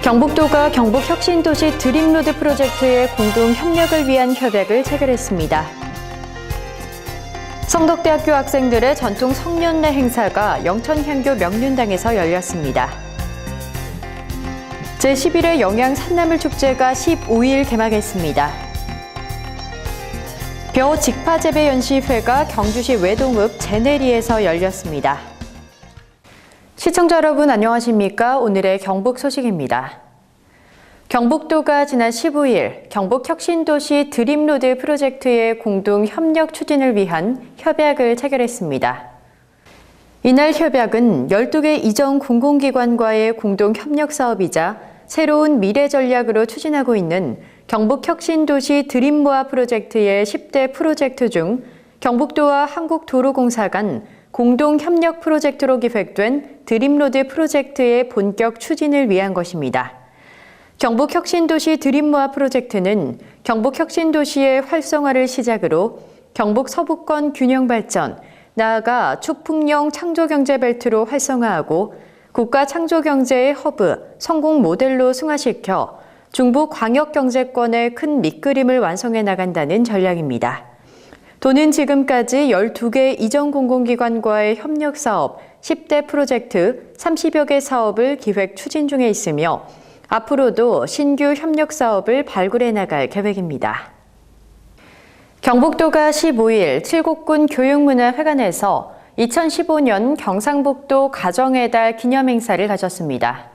경북도가 경북혁신도시 드림로드 프로젝트의 공동 협력을 위한 협약을 체결했습니다. 성덕대학교 학생들의 전통 성년례 행사가 영천향교 명륜당에서 열렸습니다. 제11회 영양 산나물 축제가 15일 개막했습니다. 벼 직파재배 연시회가 경주시 외동읍 제네리에서 열렸습니다. 시청자 여러분 안녕하십니까? 오늘의 경북 소식입니다. 경북도가 지난 15일 경북혁신도시 드림로드 프로젝트의 공동 협력 추진을 위한 협약을 체결했습니다. 이날 협약은 12개 이전 공공기관과의 공동 협력 사업이자 새로운 미래 전략으로 추진하고 있는 경북혁신도시 드림모아 프로젝트의 10대 프로젝트 중 경북도와 한국도로공사 간 공동 협력 프로젝트로 기획된 드림로드 프로젝트의 본격 추진을 위한 것입니다. 경북혁신도시 드림모아 프로젝트는 경북혁신도시의 활성화를 시작으로 경북 서부권 균형 발전, 나아가 축풍령 창조경제벨트로 활성화하고 국가 창조경제의 허브, 성공 모델로 승화시켜 중부 광역경제권의 큰 밑그림을 완성해 나간다는 전략입니다. 도는 지금까지 12개 이전 공공기관과의 협력사업 10대 프로젝트 30여 개 사업을 기획 추진 중에 있으며 앞으로도 신규 협력사업을 발굴해 나갈 계획입니다. 경북도가 15일 칠곡군 교육문화회관에서 2015년 경상북도 가정의 달 기념행사를 가졌습니다.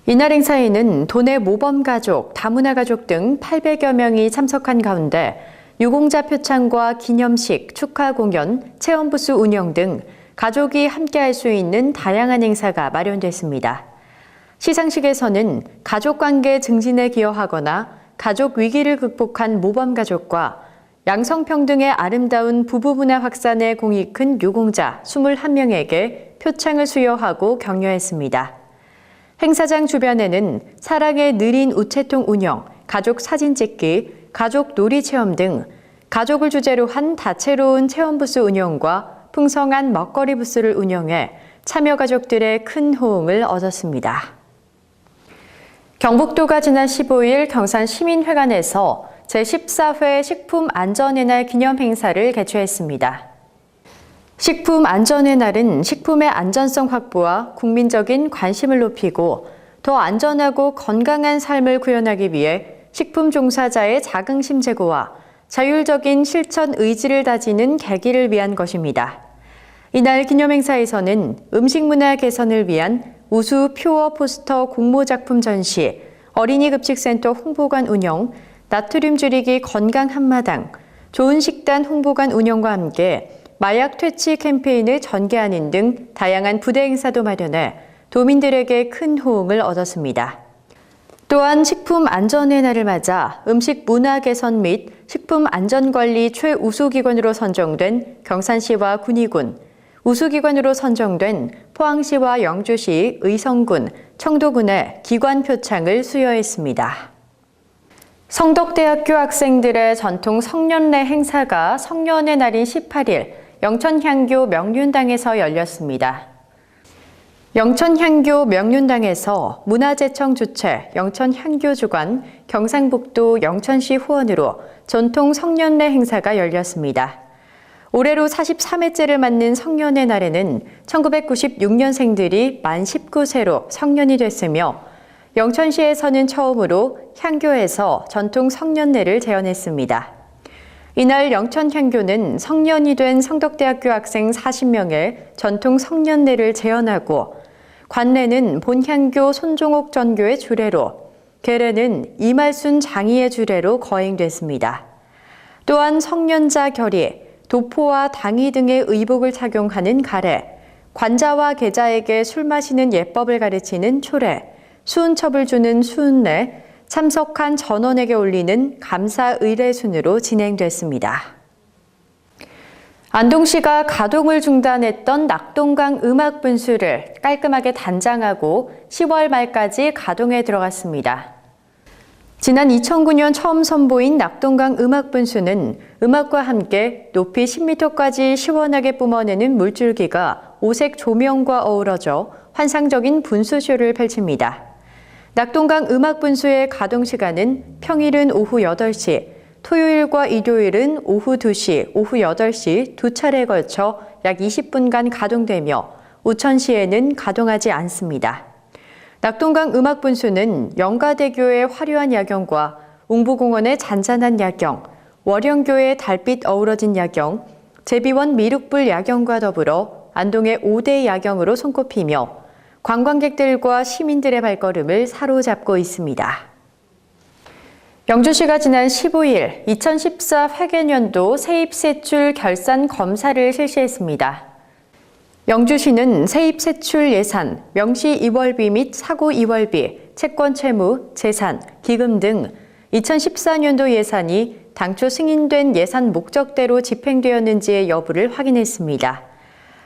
이날 행사에는 도내 모범가족, 다문화가족 등 800여 명이 참석한 가운데 유공자 표창과 기념식, 축하 공연, 체험부스 운영 등 가족이 함께할 수 있는 다양한 행사가 마련됐습니다. 시상식에서는 가족관계 증진에 기여하거나 가족 위기를 극복한 모범가족과 양성평등의 아름다운 부부문화 확산에 공이 큰 유공자 21명에게 표창을 수여하고 격려했습니다. 행사장 주변에는 사랑의 느린 우체통 운영, 가족 사진 찍기, 가족 놀이 체험 등 가족을 주제로 한 다채로운 체험 부스 운영과 풍성한 먹거리 부스를 운영해 참여 가족들의 큰 호응을 얻었습니다. 경북도가 지난 15일 경산시민회관에서 제14회 식품안전의 날 기념행사를 개최했습니다. 식품안전의 날은 식품의 안전성 확보와 국민적인 관심을 높이고 더 안전하고 건강한 삶을 구현하기 위해 식품 종사자의 자긍심 제고와 자율적인 실천 의지를 다지는 계기를 위한 것입니다. 이날 기념행사에서는 음식문화 개선을 위한 우수 표어 포스터 공모작품 전시, 어린이급식센터 홍보관 운영, 나트륨 줄이기 건강 한마당, 좋은 식단 홍보관 운영과 함께 마약 퇴치 캠페인을 전개하는 등 다양한 부대 행사도 마련해 도민들에게 큰 호응을 얻었습니다. 또한 식품 안전의 날을 맞아 음식 문화 개선 및 식품 안전관리 최우수기관으로 선정된 경산시와 군위군, 우수기관으로 선정된 포항시와 영주시, 의성군, 청도군의 기관 표창을 수여했습니다. 성덕대학교 학생들의 전통 성년례 행사가 성년의 날인 18일 영천향교 명륜당에서 열렸습니다. 영천향교 명륜당에서 문화재청 주최 영천향교 주관 경상북도 영천시 후원으로 전통 성년례 행사가 열렸습니다. 올해로 43회째를 맞는 성년의 날에는 1996년생들이 만 19세로 성년이 됐으며 영천시에서는 처음으로 향교에서 전통 성년례를 재현했습니다. 이날 영천향교는 성년이 된 성덕대학교 학생 40명의 전통 성년례를 재현하고 관례는 본향교 손종옥 전교의 주례로, 계례는 이말순 장이의 주례로 거행됐습니다. 또한 성년자 결의, 도포와 당이 등의 의복을 착용하는 가례, 관자와 계자에게 술 마시는 예법을 가르치는 초례, 수은첩을 주는 수은례, 참석한 전원에게 올리는 감사 의례 순으로 진행됐습니다. 안동시가 가동을 중단했던 낙동강 음악 분수를 깔끔하게 단장하고 10월 말까지 가동에 들어갔습니다. 지난 2009년 처음 선보인 낙동강 음악 분수는 음악과 함께 높이 10m까지 시원하게 뿜어내는 물줄기가 오색 조명과 어우러져 환상적인 분수쇼를 펼칩니다. 낙동강 음악분수의 가동시간은 평일은 오후 8시, 토요일과 일요일은 오후 2시, 오후 8시 두 차례에 걸쳐 약 20분간 가동되며 우천시에는 가동하지 않습니다. 낙동강 음악분수는 영가대교의 화려한 야경과 웅부공원의 잔잔한 야경, 월영교의 달빛 어우러진 야경, 제비원 미륵불 야경과 더불어 안동의 5대 야경으로 손꼽히며 관광객들과 시민들의 발걸음을 사로잡고 있습니다. 영주시가 지난 15일 2014 회계년도 세입세출 결산 검사를 실시했습니다. 영주시는 세입세출 예산, 명시 이월비 및 사고 이월비, 채권 채무, 재산, 기금 등 2014년도 예산이 당초 승인된 예산 목적대로 집행되었는지의 여부를 확인했습니다.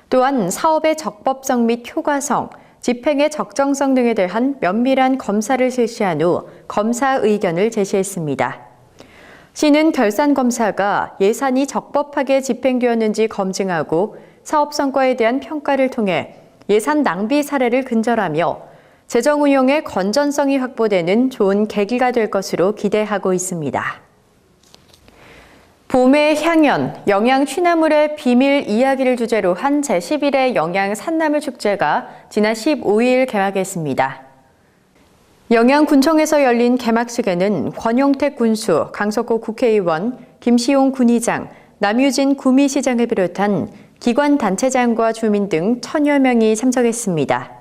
또한 사업의 적법성 및 효과성, 집행의 적정성 등에 대한 면밀한 검사를 실시한 후 검사 의견을 제시했습니다. 시는 결산 검사가 예산이 적법하게 집행되었는지 검증하고 사업 성과에 대한 평가를 통해 예산 낭비 사례를 근절하며 재정 운용의 건전성이 확보되는 좋은 계기가 될 것으로 기대하고 있습니다. 봄의 향연, 영양 취나물의 비밀 이야기를 주제로 한 제11회 영양 산나물 축제가 지난 15일 개막했습니다. 영양군청에서 열린 개막식에는 권용택 군수, 강석호 국회의원, 김시용 군의장, 남유진 구미시장을 비롯한 기관 단체장과 주민 등 1000여 명이 참석했습니다.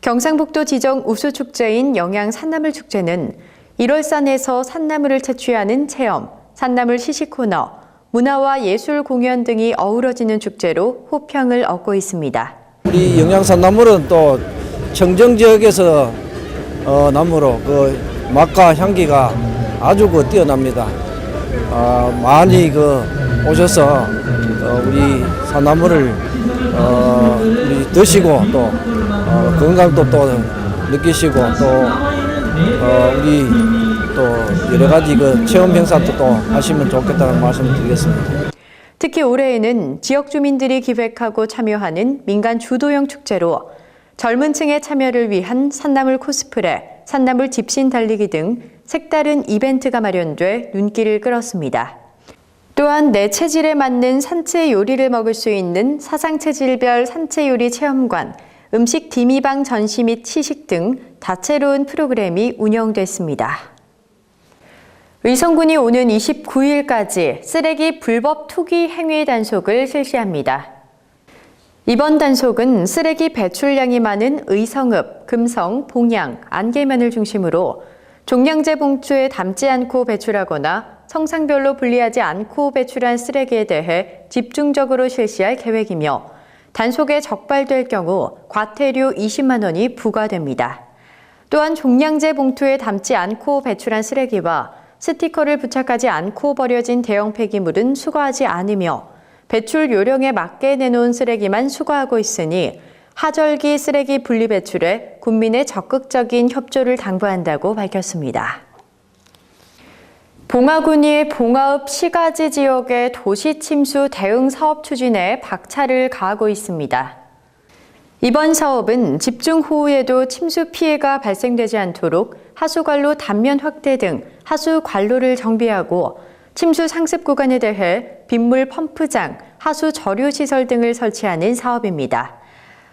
경상북도 지정 우수축제인 영양 산나물 축제는 1월산에서 산나물을 채취하는 체험, 산나물 시식 코너, 문화와 예술 공연 등이 어우러지는 축제로 호평을 얻고 있습니다. 우리 영양산나물은 또 청정 지역에서 나무로 그 맛과 향기가 아주 뛰어납니다. 많이 오셔서 우리 산나물을 우리 드시고 또 건강도 또 느끼시고 또 우리 또 여러 가지 체험 행사도 또 하시면 좋겠다는 말씀을 드리겠습니다. 특히 올해에는 지역 주민들이 기획하고 참여하는 민간 주도형 축제로 젊은 층의 참여를 위한 산나물 코스프레, 산나물 집신 달리기 등 색다른 이벤트가 마련돼 눈길을 끌었습니다. 또한 내 체질에 맞는 산채 요리를 먹을 수 있는 사상 체질별 산채 요리 체험관, 음식 디미방 전시 및 시식 등 다채로운 프로그램이 운영됐습니다. 의성군이 오는 29일까지 쓰레기 불법 투기 행위 단속을 실시합니다. 이번 단속은 쓰레기 배출량이 많은 의성읍, 금성, 봉양, 안개면을 중심으로 종량제 봉투에 담지 않고 배출하거나 성상별로 분리하지 않고 배출한 쓰레기에 대해 집중적으로 실시할 계획이며 단속에 적발될 경우 과태료 20만 원이 부과됩니다. 또한 종량제 봉투에 담지 않고 배출한 쓰레기와 스티커를 부착하지 않고 버려진 대형 폐기물은 수거하지 않으며 배출 요령에 맞게 내놓은 쓰레기만 수거하고 있으니 하절기 쓰레기 분리 배출에 국민의 적극적인 협조를 당부한다고 밝혔습니다. 봉화군이 봉화읍 시가지 지역의 도시 침수 대응 사업 추진에 박차를 가하고 있습니다. 이번 사업은 집중호우에도 침수 피해가 발생되지 않도록 하수관로 단면 확대 등 하수 관로를 정비하고 침수 상습 구간에 대해 빗물 펌프장, 하수 저류 시설 등을 설치하는 사업입니다.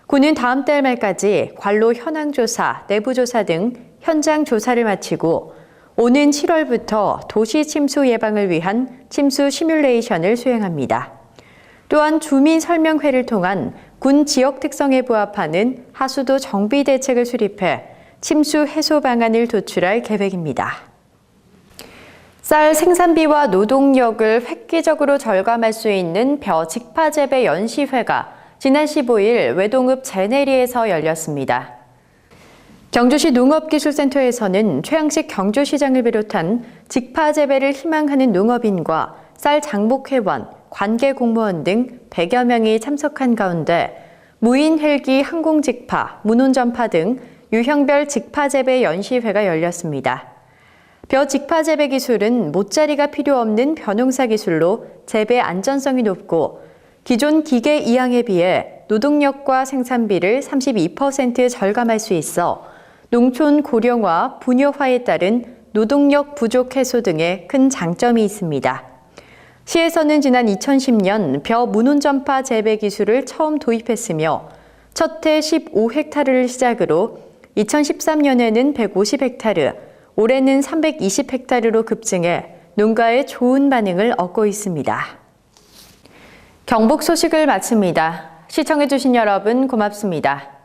군은 다음 달 말까지 관로 현황 조사, 내부 조사 등 현장 조사를 마치고 오는 7월부터 도시 침수 예방을 위한 침수 시뮬레이션을 수행합니다. 또한 주민 설명회를 통한 군 지역 특성에 부합하는 하수도 정비 대책을 수립해 침수 해소 방안을 도출할 계획입니다. 쌀 생산비와 노동력을 획기적으로 절감할 수 있는 벼 직파재배 연시회가 지난 15일 외동읍 제내리에서 열렸습니다. 경주시 농업기술센터에서는 최양식 경주시장을 비롯한 직파재배를 희망하는 농업인과 쌀 장목회원, 관계 공무원 등 100여 명이 참석한 가운데 무인 헬기 항공직파, 문온전파 등 유형별 직파재배 연시회가 열렸습니다. 벼 직파재배 기술은 못자리가 필요 없는 벼농사 기술로 재배 안전성이 높고 기존 기계 이항에 비해 노동력과 생산비를 32% 절감할 수 있어 농촌 고령화, 분여화에 따른 노동력 부족 해소 등의 큰 장점이 있습니다. 시에서는 지난 2010년 벼 문혼전파 재배 기술을 처음 도입했으며 첫 해 15헥타르를 시작으로 2013년에는 150헥타르, 올해는 320헥타르로 급증해 농가의 좋은 반응을 얻고 있습니다. 경북 소식을 마칩니다. 시청해주신 여러분 고맙습니다.